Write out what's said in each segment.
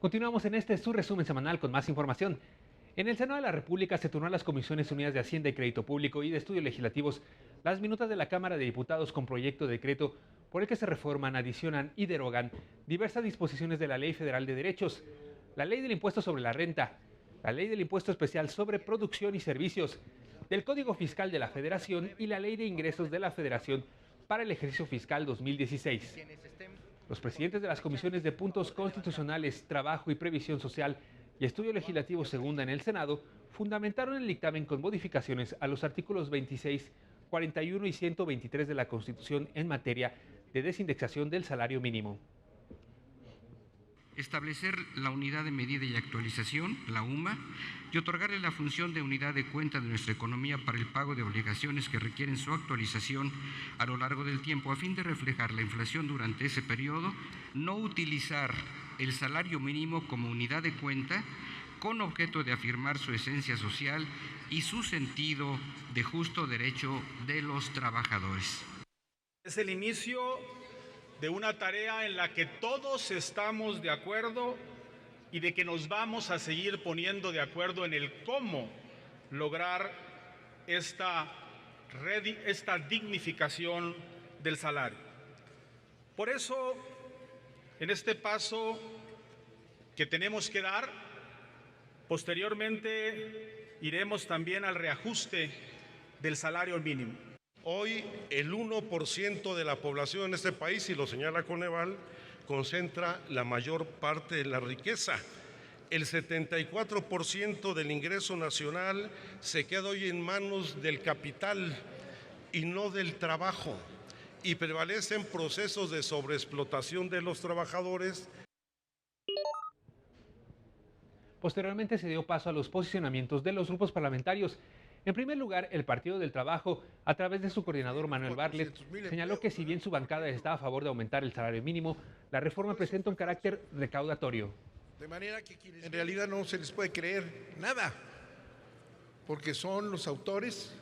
Continuamos en este su resumen semanal con más información. En el Senado de la República se turnó a las Comisiones Unidas de Hacienda y Crédito Público y de Estudios Legislativos las minutas de la Cámara de Diputados con proyecto de decreto por el que se reforman, adicionan y derogan diversas disposiciones de la Ley Federal de Derechos, la Ley del Impuesto sobre la Renta, la Ley del Impuesto Especial sobre Producción y Servicios, del Código Fiscal de la Federación y la Ley de Ingresos de la Federación para el ejercicio fiscal 2016. Los presidentes de las comisiones de puntos constitucionales, trabajo y previsión social y estudio legislativo segunda en el Senado fundamentaron el dictamen con modificaciones a los artículos 26, 41 y 123 de la Constitución en materia de desindexación del salario mínimo. Establecer la unidad de medida y actualización, la UMA, y otorgarle la función de unidad de cuenta de nuestra economía para el pago de obligaciones que requieren su actualización a lo largo del tiempo a fin de reflejar la inflación durante ese periodo, no utilizar el salario mínimo como unidad de cuenta con objeto de afirmar su esencia social y su sentido de justo derecho de los trabajadores. Es el inicio de una tarea en la que todos estamos de acuerdo y de que nos vamos a seguir poniendo de acuerdo en el cómo lograr esta dignificación del salario. Por eso, en este paso que tenemos que dar, posteriormente iremos también al reajuste del salario mínimo. Hoy el 1% de la población en este país, y lo señala Coneval, concentra la mayor parte de la riqueza. El 74% del ingreso nacional se queda hoy en manos del capital y no del trabajo, y prevalecen procesos de sobreexplotación de los trabajadores. Posteriormente se dio paso a los posicionamientos de los grupos parlamentarios. En primer lugar, el Partido del Trabajo, a través de su coordinador Manuel Bartlett, señaló que si bien su bancada está a favor de aumentar el salario mínimo, la reforma presenta un carácter recaudatorio. De manera que en realidad no se les puede creer nada, porque son los autores,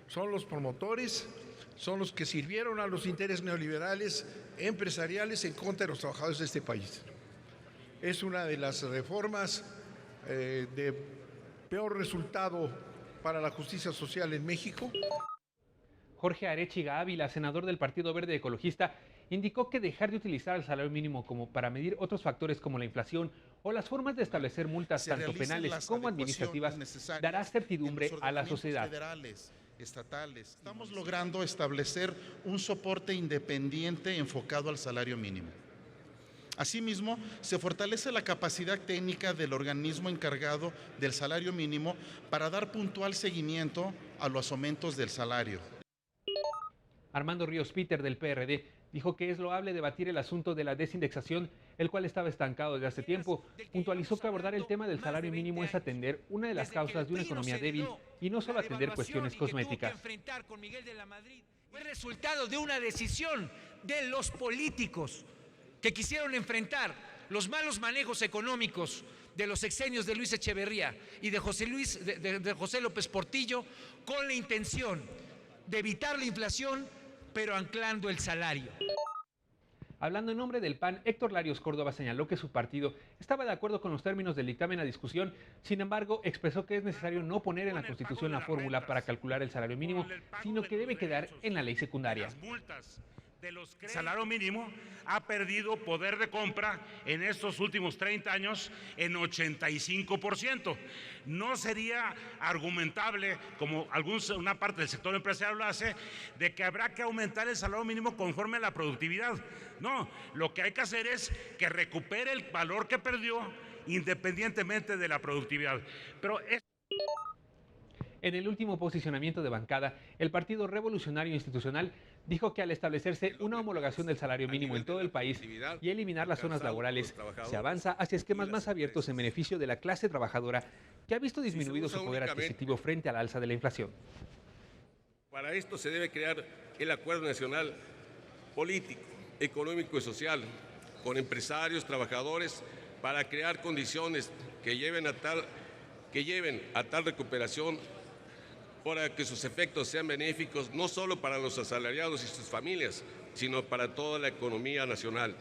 son los promotores, son los que sirvieron a los intereses neoliberales, empresariales en contra de los trabajadores de este país. Es una de las reformas de peor resultado para la justicia social en México. Jorge Arechiga Ávila, senador del Partido Verde Ecologista, indicó que dejar de utilizar el salario mínimo como para medir otros factores como la inflación o las formas de establecer multas tanto penales como administrativas dará certidumbre a la sociedad. Estatales. Estamos logrando establecer un soporte independiente enfocado al salario mínimo. Asimismo, se fortalece la capacidad técnica del organismo encargado del salario mínimo para dar puntual seguimiento a los aumentos del salario. Armando Ríos Peter, del PRD, dijo que es loable debatir el asunto de la desindexación, el cual estaba estancado desde hace tiempo. Puntualizó que abordar el tema del salario mínimo es atender una de las causas de una economía débil y no solo atender cuestiones cosméticas. Fue resultado de una decisión de los políticos que quisieron enfrentar los malos manejos económicos de los sexenios de Luis Echeverría y de José López Portillo con la intención de evitar la inflación, pero anclando el salario. Hablando en nombre del PAN, Héctor Larios Córdoba señaló que su partido estaba de acuerdo con los términos del dictamen a discusión, sin embargo, expresó que es necesario no poner en la Constitución la fórmula para calcular el salario mínimo, sino que debe quedar en la ley secundaria. El salario mínimo ha perdido poder de compra en estos últimos 30 años en 85%. No sería argumentable, como una parte del sector empresarial lo hace, de que habrá que aumentar el salario mínimo conforme a la productividad. No, lo que hay que hacer es que recupere el valor que perdió independientemente de la productividad. En el último posicionamiento de bancada, el Partido Revolucionario Institucional dijo que al establecerse una homologación del salario mínimo en todo el país y eliminar las zonas laborales, se avanza hacia esquemas más abiertos en beneficio de la clase trabajadora que ha visto disminuido su poder adquisitivo frente al alza de la inflación. Para esto se debe crear el acuerdo nacional político, económico y social con empresarios, trabajadores, para crear condiciones que lleven a tal recuperación para que sus efectos sean benéficos no solo para los asalariados y sus familias, sino para toda la economía nacional.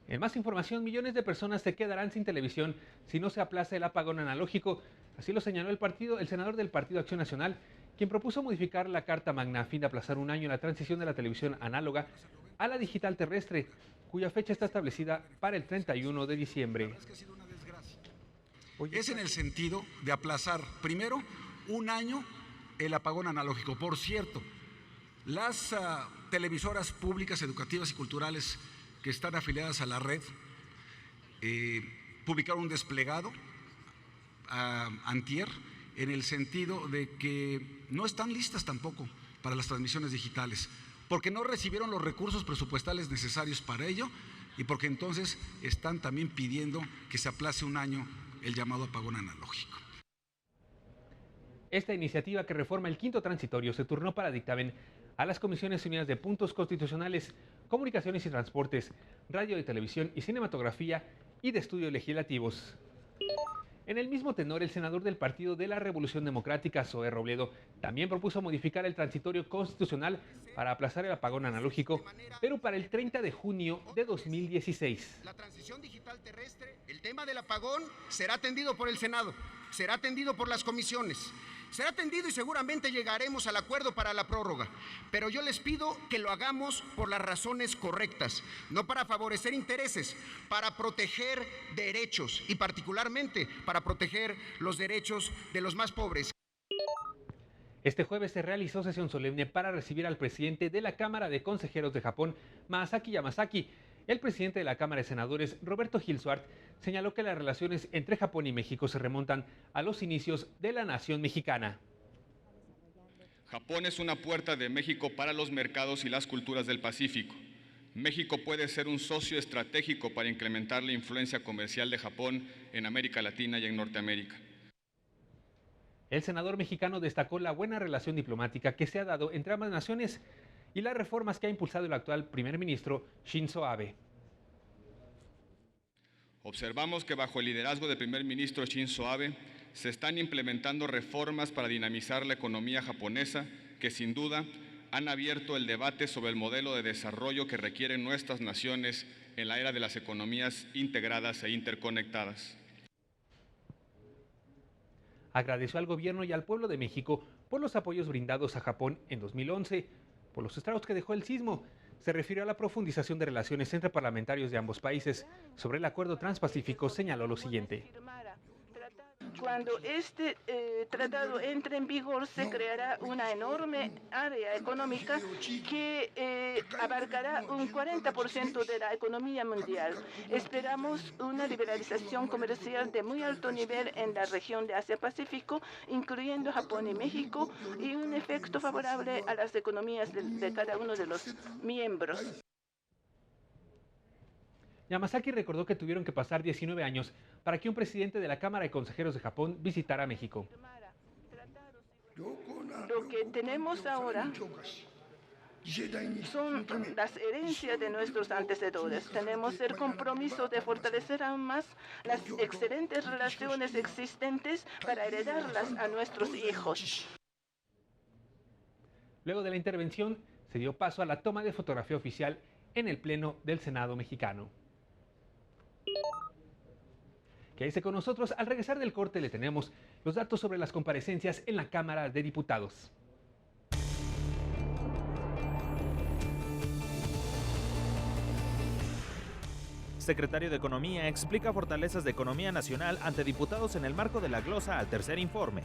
En más información, millones de personas se quedarán sin televisión si no se aplaza el apagón analógico. Así lo señaló el senador del Partido Acción Nacional, quien propuso modificar la Carta Magna a fin de aplazar un año la transición de la televisión análoga a la digital terrestre, cuya fecha está establecida para el 31 de diciembre. Es en el sentido de aplazar, primero, un año el apagón analógico. Por cierto, las televisoras públicas, educativas y culturales que están afiliadas a la red publicaron un desplegado antier en el sentido de que no están listas tampoco para las transmisiones digitales, porque no recibieron los recursos presupuestales necesarios para ello y porque entonces están también pidiendo que se aplace un año el llamado apagón analógico. Esta iniciativa, que reforma el quinto transitorio, se turnó para dictamen a las Comisiones Unidas de Puntos Constitucionales, Comunicaciones y Transportes, Radio y Televisión y Cinematografía y de Estudios Legislativos. En el mismo tenor, el senador del Partido de la Revolución Democrática, Zoé Robledo, también propuso modificar el transitorio constitucional para aplazar el apagón analógico, pero para el 30 de junio de 2016. La transición digital terrestre, el tema del apagón, será atendido por el Senado, será atendido por las comisiones, será atendido y seguramente llegaremos al acuerdo para la prórroga. Pero yo les pido que lo hagamos por las razones correctas, no para favorecer intereses, para proteger derechos y particularmente para proteger los derechos de los más pobres. Este jueves se realizó sesión solemne para recibir al presidente de la Cámara de Consejeros de Japón, Masaaki Yamasaki. El presidente de la Cámara de Senadores, Roberto Gil Suart, señaló que las relaciones entre Japón y México se remontan a los inicios de la nación mexicana. Japón es una puerta de México para los mercados y las culturas del Pacífico. México puede ser un socio estratégico para incrementar la influencia comercial de Japón en América Latina y en Norteamérica. El senador mexicano destacó la buena relación diplomática que se ha dado entre ambas naciones y las reformas que ha impulsado el actual primer ministro Shinzo Abe. Observamos que bajo el liderazgo del primer ministro Shinzo Abe se están implementando reformas para dinamizar la economía japonesa que sin duda han abierto el debate sobre el modelo de desarrollo que requieren nuestras naciones en la era de las economías integradas e interconectadas. Agradeció al gobierno y al pueblo de México por los apoyos brindados a Japón en 2011, por los estragos que dejó el sismo. Se refirió a la profundización de relaciones entre parlamentarios de ambos países. Sobre el acuerdo transpacífico señaló lo siguiente. Cuando este tratado entre en vigor, se creará una enorme área económica que abarcará un 40% de la economía mundial. Esperamos una liberalización comercial de muy alto nivel en la región de Asia-Pacífico, incluyendo Japón y México, y un efecto favorable a las economías de cada uno de los miembros. Yamasaki recordó que tuvieron que pasar 19 años para que un presidente de la Cámara de Consejeros de Japón visitara México. Lo que tenemos ahora son las herencias de nuestros antecesores. Tenemos el compromiso de fortalecer aún más las excelentes relaciones existentes para heredarlas a nuestros hijos. Luego de la intervención, se dio paso a la toma de fotografía oficial en el Pleno del Senado mexicano. Quédese con nosotros. Al regresar del corte le tenemos los datos sobre las comparecencias en la Cámara de Diputados. Secretario de Economía explica fortalezas de economía nacional ante diputados en el marco de la glosa al tercer informe.